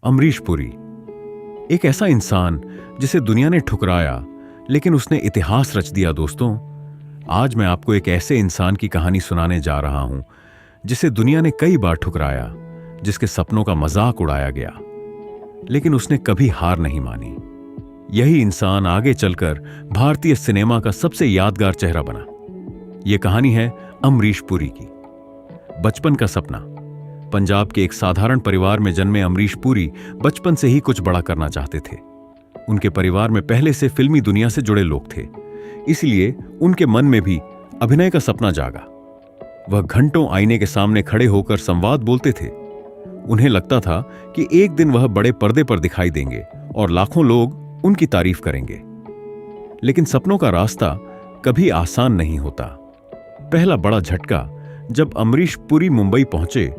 अमरीश पुरी, एक ऐसा इंसान जिसे दुनिया ने ठुकराया लेकिन उसने इतिहास रच दिया। दोस्तों, आज मैं आपको एक ऐसे इंसान की कहानी सुनाने जा रहा हूं जिसे दुनिया ने कई बार ठुकराया, जिसके सपनों का मजाक उड़ाया गया, लेकिन उसने कभी हार नहीं मानी। यही इंसान आगे चलकर भारतीय सिनेमा का सबसे यादगार चेहरा बना। यह कहानी है अमरीश पुरी की। बचपन का सपना। पंजाब के एक साधारण परिवार में जन्मे अमरीश पुरी बचपन से ही कुछ बड़ा करना चाहते थे। उनके परिवार में पहले से फिल्मी दुनिया से जुड़े लोग थे, इसलिए उनके मन में भी अभिनय का सपना जागा। वह घंटों आईने के सामने खड़े होकर संवाद बोलते थे। उन्हें लगता था कि एक दिन वह बड़े पर्दे पर दिखाई देंगे और लाखों लोग उनकी तारीफ करेंगे। लेकिन सपनों का रास्ता कभी आसान नहीं होता। पहला बड़ा झटका जब अमरीश पुरी मुंबई पहुंचे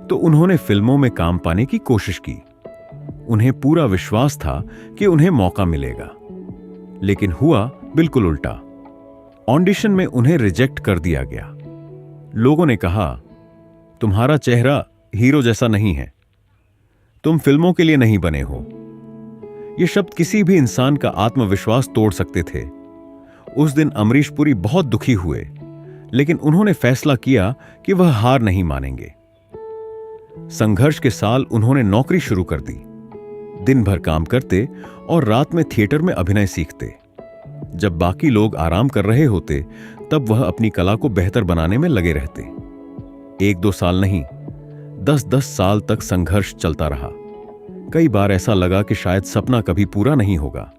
तो उन्होंने फिल्मों में काम पाने की कोशिश की। उन्हें पूरा विश्वास था कि उन्हें मौका मिलेगा, लेकिन हुआ बिल्कुल उल्टा। ऑडिशन में उन्हें रिजेक्ट कर दिया गया। लोगों ने कहा, तुम्हारा चेहरा हीरो जैसा नहीं है, तुम फिल्मों के लिए नहीं बने हो। ये शब्द किसी भी इंसान का आत्मविश्वास तोड़ सकते थे। उस दिन अमरीश पुरी बहुत दुखी हुए, लेकिन उन्होंने फैसला किया कि वह हार नहीं मानेंगे। संघर्ष के साल उन्होंने नौकरी शुरू कर दी। दिन भर काम करते और रात में थिएटर में अभिनय सीखते। जब बाकी लोग आराम कर रहे होते, तब वह अपनी कला को बेहतर बनाने में लगे रहते। 1-2 साल नहीं, 10-10 साल तक संघर्ष चलता रहा। कई बार ऐसा लगा कि शायद सपना कभी पूरा नहीं होगा,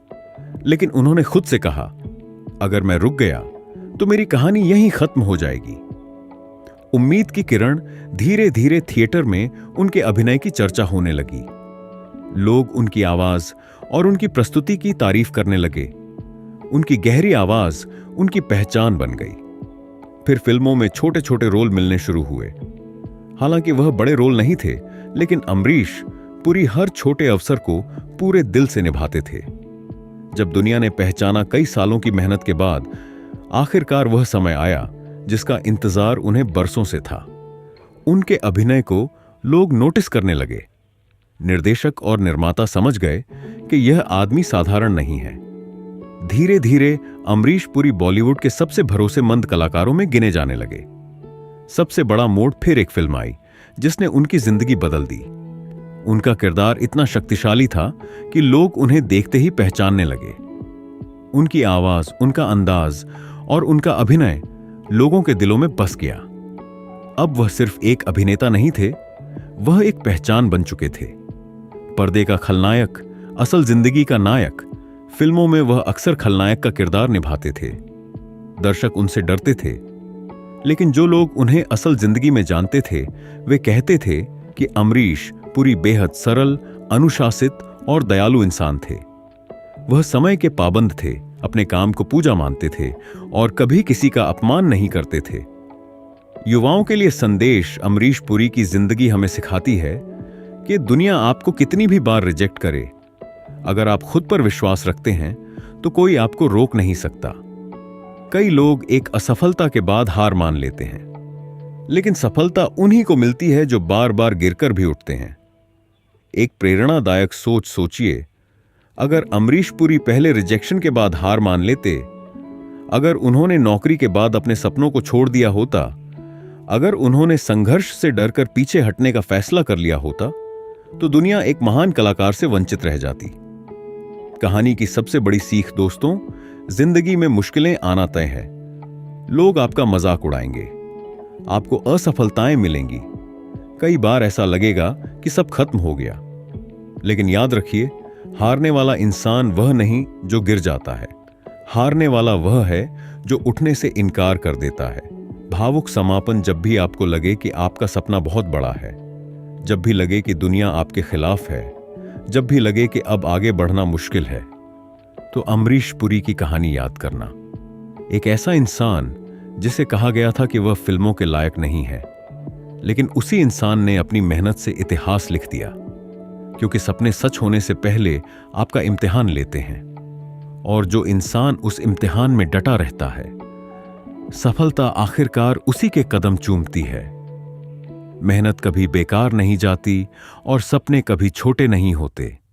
लेकिन उन्होंने खुद से कहा, अगर मैं रुक गया तो मेरी कहानी यहीं खत्म हो जाएगी। उम्मीद की किरण धीरे धीरे थिएटर में उनके अभिनय की चर्चा होने लगी। लोग उनकी आवाज और उनकी प्रस्तुति की तारीफ करने लगे। उनकी गहरी आवाज उनकी पहचान बन गई। फिर फिल्मों में छोटे छोटे रोल मिलने शुरू हुए। हालांकि वह बड़े रोल नहीं थे, लेकिन अमरीश पुरी हर छोटे अवसर को पूरे दिल से निभाते थे। जब दुनिया ने पहचाना कई सालों की मेहनत के बाद, आखिरकार वह समय आया जिसका इंतजार उन्हें बरसों से था। उनके अभिनय को लोग नोटिस करने लगे। निर्देशक और निर्माता समझ गए कि यह आदमी साधारण नहीं है। धीरे धीरे अमरीश पुरी बॉलीवुड के सबसे भरोसेमंद कलाकारों में गिने जाने लगे। सबसे बड़ा मोड़ फिर एक फिल्म आई जिसने उनकी जिंदगी बदल दी। उनका किरदार इतना शक्तिशाली था कि लोग उन्हें देखते ही पहचानने लगे। उनकी आवाज, उनका अंदाज और उनका अभिनय लोगों के दिलों में बस गया। अब वह सिर्फ एक अभिनेता नहीं थे, वह एक पहचान बन चुके थे। पर्दे का खलनायक, असल जिंदगी का नायक। फिल्मों में वह अक्सर खलनायक का किरदार निभाते थे। दर्शक उनसे डरते थे, लेकिन जो लोग उन्हें असल जिंदगी में जानते थे, वे कहते थे कि अमरीश पुरी बेहद सरल, अनुशासित और दयालु इंसान थे। वह समय के पाबंद थे, अपने काम को पूजा मानते थे और कभी किसी का अपमान नहीं करते थे। युवाओं के लिए संदेश अमरीश पुरी की जिंदगी हमें सिखाती है कि दुनिया आपको कितनी भी बार रिजेक्ट करे, अगर आप खुद पर विश्वास रखते हैं तो कोई आपको रोक नहीं सकता। कई लोग एक असफलता के बाद हार मान लेते हैं, लेकिन सफलता उन्हीं को मिलती है जो बार बार गिरकर भी उठते हैं। एक प्रेरणादायक सोच सोचिए, अगर अमरीश पुरी पहले रिजेक्शन के बाद हार मान लेते, अगर उन्होंने नौकरी के बाद अपने सपनों को छोड़ दिया होता, अगर उन्होंने संघर्ष से डरकर पीछे हटने का फैसला कर लिया होता, तो दुनिया एक महान कलाकार से वंचित रह जाती। कहानी की सबसे बड़ी सीख दोस्तों, जिंदगी में मुश्किलें आना तय है। लोग आपका मजाक उड़ाएंगे, आपको असफलताएं मिलेंगी। कई बार ऐसा लगेगा कि सब खत्म हो गया, लेकिन याद रखिए, हारने वाला इंसान वह नहीं जो गिर जाता है। हारने वाला वह है जो उठने से इनकार कर देता है। भावुक समापन। जब भी आपको लगे कि आपका सपना बहुत बड़ा है, जब भी लगे कि दुनिया आपके खिलाफ है, जब भी लगे कि अब आगे बढ़ना मुश्किल है, तो अमरीश पुरी की कहानी याद करना। एक ऐसा इंसान जिसे कहा गया था कि वह फिल्मों के लायक नहीं है, लेकिन उसी इंसान ने अपनी मेहनत से इतिहास लिख दिया। क्योंकि सपने सच होने से पहले आपका इम्तिहान लेते हैं, और जो इंसान उस इम्तिहान में डटा रहता है, सफलता आखिरकार उसी के कदम चूमती है। मेहनत कभी बेकार नहीं जाती और सपने कभी छोटे नहीं होते।